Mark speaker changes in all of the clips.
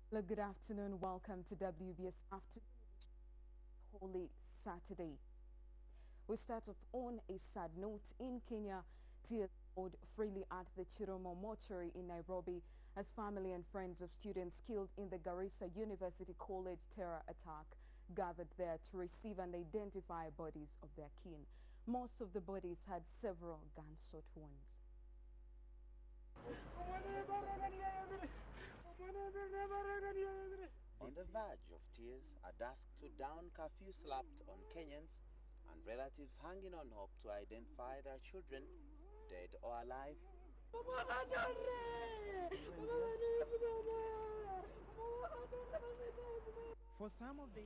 Speaker 1: Hello, good afternoon. Welcome to WBS Afternoon, Holy Saturday. We start off on a sad note. In Kenya, tears poured freely at the Chiromo mortuary in Nairobi as family and friends of students killed in the Garissa University College terror attack gathered there to receive and identify bodies of their kin. Most of the bodies had several gunshot wounds.
Speaker 2: On the verge of tears, a dusk to dawn curfew slapped on Kenyans and relatives hanging on hope to identify their children, dead or alive.
Speaker 3: For some of the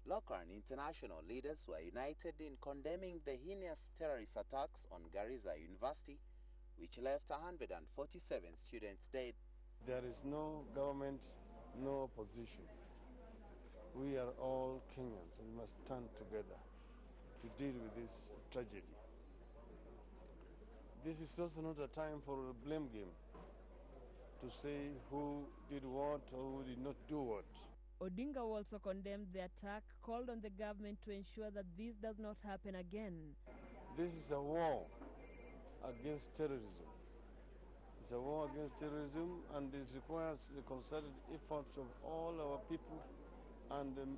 Speaker 2: Local and international leaders were united in condemning the heinous terrorist attacks on Garissa University, which left 147 students dead.
Speaker 4: There is no government, no opposition. We are all Kenyans and we must stand together to deal with this tragedy. This is also not a time for a blame game to say who did what or who did not do what.
Speaker 5: Odinga also condemned the attack, called on the government to ensure that this does not happen again.
Speaker 4: This is a war against terrorism. It's a war against terrorism, and it requires the concerted efforts of all our people and the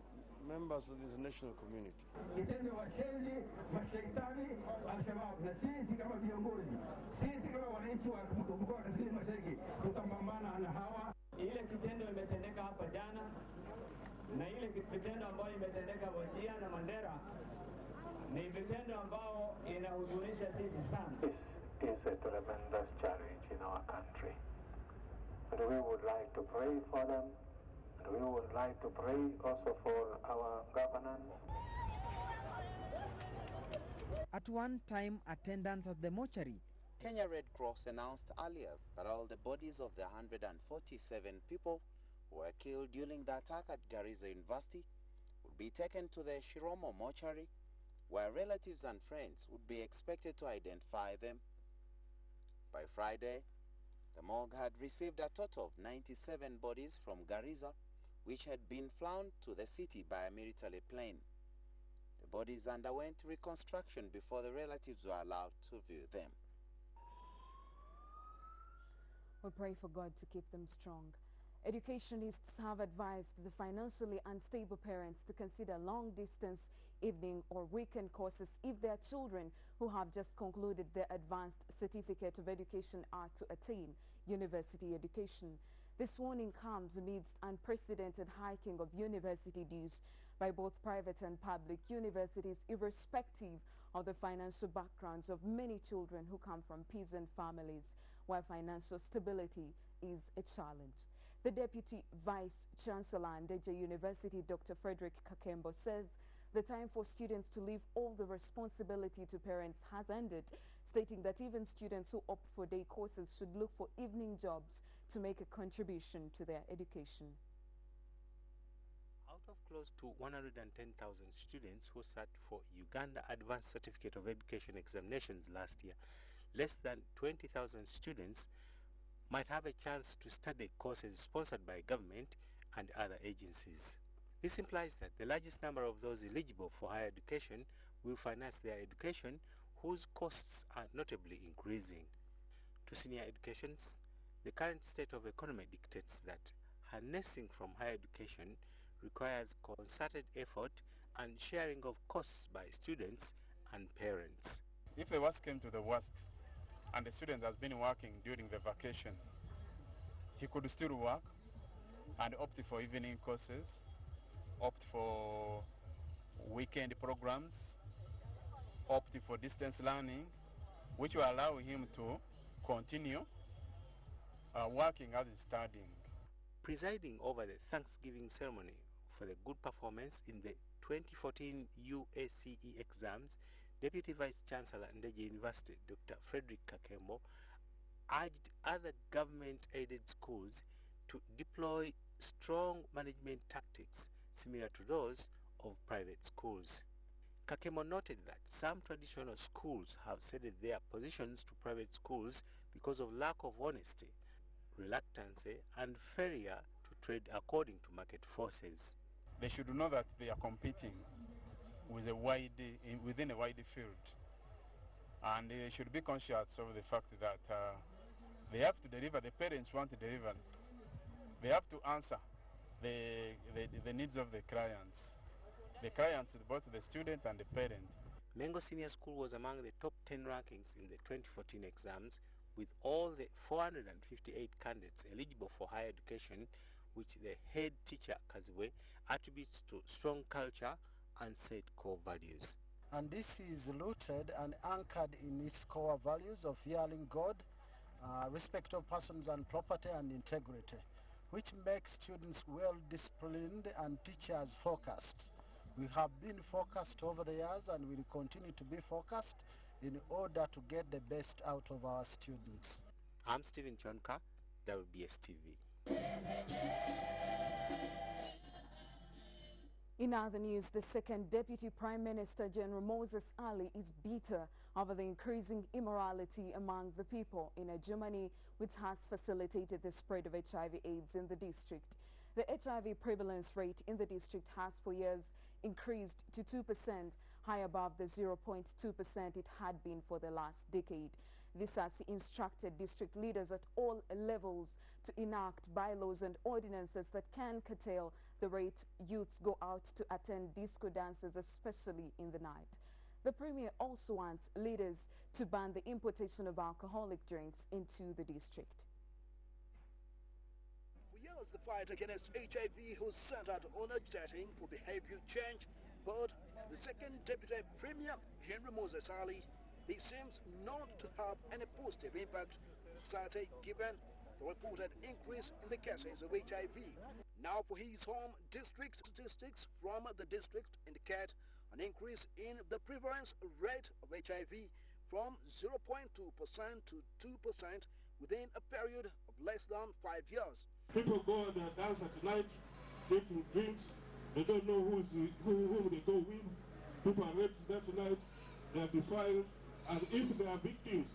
Speaker 4: members of the international community.
Speaker 6: Kitendo washenzi, mashaitani, Al-Shabaab, na sisi kama viongozi, sisi kama wananchi wa mkoa wa Kaskazini Mashariki tutapambana na hawa.
Speaker 7: Ile kitendo imetendeka hapa jana na ile kitendo ambayo imetendeka Wajia na Mandera ni vitendo ambao inahuzunisha sisi sana.
Speaker 8: This is a tremendous challenge in our country. And we would like to pray for them. And we would like to pray also for our governance.
Speaker 3: at one time attendance at the mortuary.
Speaker 2: Kenya Red Cross announced earlier that all the bodies of the 147 people who were killed during the attack at Garissa University would be taken to the Chiromo mortuary, where relatives and friends would be expected to identify them. By Friday, the morgue had received a total of 97 bodies from Garissa, which had been flown to the city by a military plane. The bodies underwent reconstruction before the relatives were allowed to view them.
Speaker 1: We pray for God to keep them strong. Educationists have advised the financially unstable parents to consider long-distance evening or weekend courses if their children who have just concluded their advanced certificate of education are to attain university education. This warning comes amidst unprecedented hiking of university dues by both private and public universities, irrespective of the financial backgrounds of many children who come from peasant families, where financial stability is a challenge. The Deputy Vice Chancellor and Ndeje University, Dr. Frederick Kakembo, says the time for students to leave all the responsibility to parents has ended, stating that even students who opt for day courses should look for evening jobs to make a contribution to their education.
Speaker 9: Out of close to 110,000 students who sat for Uganda Advanced Certificate of Education examinations last year, less than 20,000 students might have a chance to study courses sponsored by government and other agencies. This implies that the largest number of those eligible for higher education will finance their education, whose costs are notably increasing. To senior educations, the current state of economy dictates that harnessing from higher education requires concerted effort and sharing of costs by students and parents.
Speaker 10: If the worst came to the worst, and the student has been working during the vacation, he could still work and opt for evening courses, opt for weekend programs, opt for distance learning, which will allow him to continue working as he's studying.
Speaker 9: Presiding over the Thanksgiving ceremony for the good performance in the 2014 UACE exams, Deputy Vice Chancellor Ndeje University, Dr. Frederick Kakembo, urged other government-aided schools to deploy strong management tactics similar to those of private schools. Kakembo noted that some traditional schools have ceded their positions to private schools because of lack of honesty, reluctancy, and failure to trade according to market forces.
Speaker 10: They should know that they are competing with within a wide field, and they should be conscious of the fact that they have to deliver. The parents want to deliver. They have to answer the needs of the clients. The clients, both the student and the parent.
Speaker 9: Mengo Senior School was among the top 10 rankings in the 2014 exams, with all the 458 candidates eligible for higher education, which the head teacher, Kaziwe, attributes to strong culture and set core values.
Speaker 11: And this is rooted and anchored in its core values of fearing God, respect of persons and property, and integrity, which makes students well disciplined and teachers focused. We have been focused over the years and will continue to be focused in order to get the best out of our students.
Speaker 9: I'm Stephen Chonka, WBS TV.
Speaker 1: In other news, the second Deputy Prime Minister, General Moses Ali, is bitter over the increasing immorality among the people in a Germany which has facilitated the spread of HIV/AIDS in the district. The HIV prevalence rate in the district has for years increased to 2%, high above the 0.2% it had been for the last decade. This has instructed district leaders at all levels to enact bylaws and ordinances that can curtail the rate youths go out to attend disco dances, especially in the night. The Premier also wants leaders to ban the importation of alcoholic drinks into the district.
Speaker 12: For years, the fight against HIV was centered on agitating for behavior change, but the second Deputy Premier, General Moses Ali, he seems not to have any positive impact on society given the reported increase in the cases of HIV. Now for his home district, statistics from the district indicate an increase in the prevalence rate of HIV from 0.2% to 2% within a period of less than 5 years.
Speaker 13: People go and dance at night, drinking drinks. They don't know who they go with. People are raped there tonight. They are defiled. And if they are victims,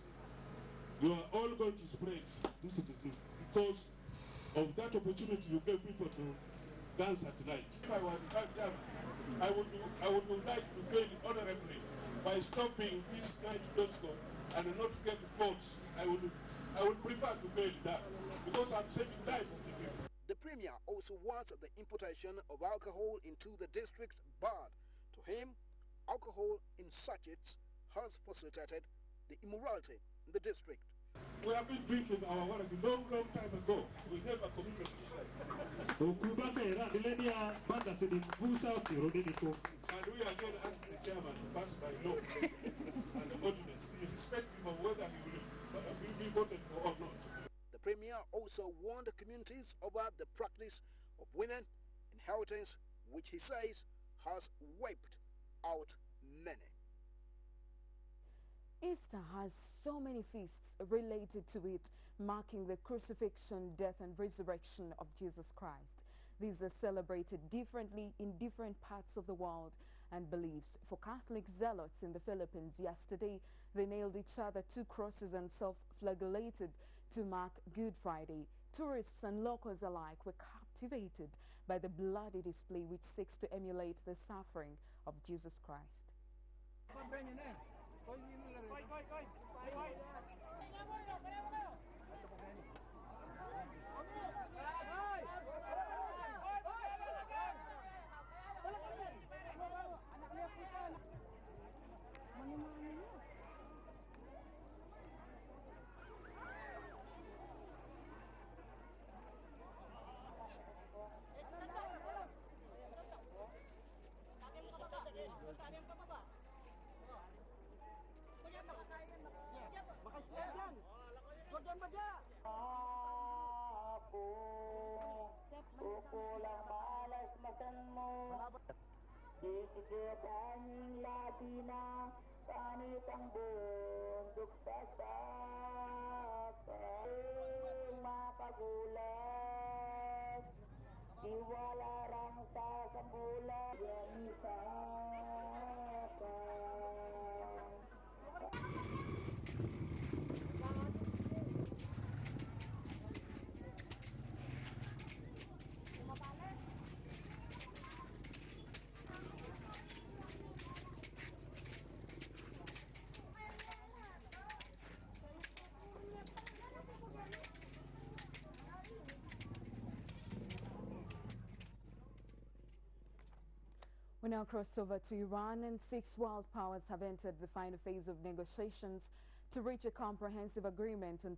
Speaker 13: you are all going to spread this disease because of that opportunity you gave people to dance at night. If I were the vice chairman, I would like to fail honorably by stopping this night disco and not get votes. I would prefer to fail that because I'm saving life of the people.
Speaker 12: The Premier also wants the importation of alcohol into the district barred. To him, alcohol in sachets has facilitated the immorality in the district.
Speaker 13: We have been drinking our water a long time ago. We never committed suicide. And we again asked the chairman to pass by law and the ordinance, irrespective of whether he will be voted for or not.
Speaker 12: The Premier also warned the communities about the practice of women inheritance, which he says has wiped out many.
Speaker 1: Easter has so many feasts related to it, marking the crucifixion, death, and resurrection of Jesus Christ. These are celebrated differently in different parts of the world and beliefs. For Catholic zealots in the Philippines, yesterday they nailed each other 2 crosses and self-flagellated to mark Good Friday. Tourists and locals alike were captivated by the bloody display which seeks to emulate the suffering of Jesus Christ. We now cross over to Iran, and 6 world powers have entered the final phase of negotiations to reach a comprehensive agreement on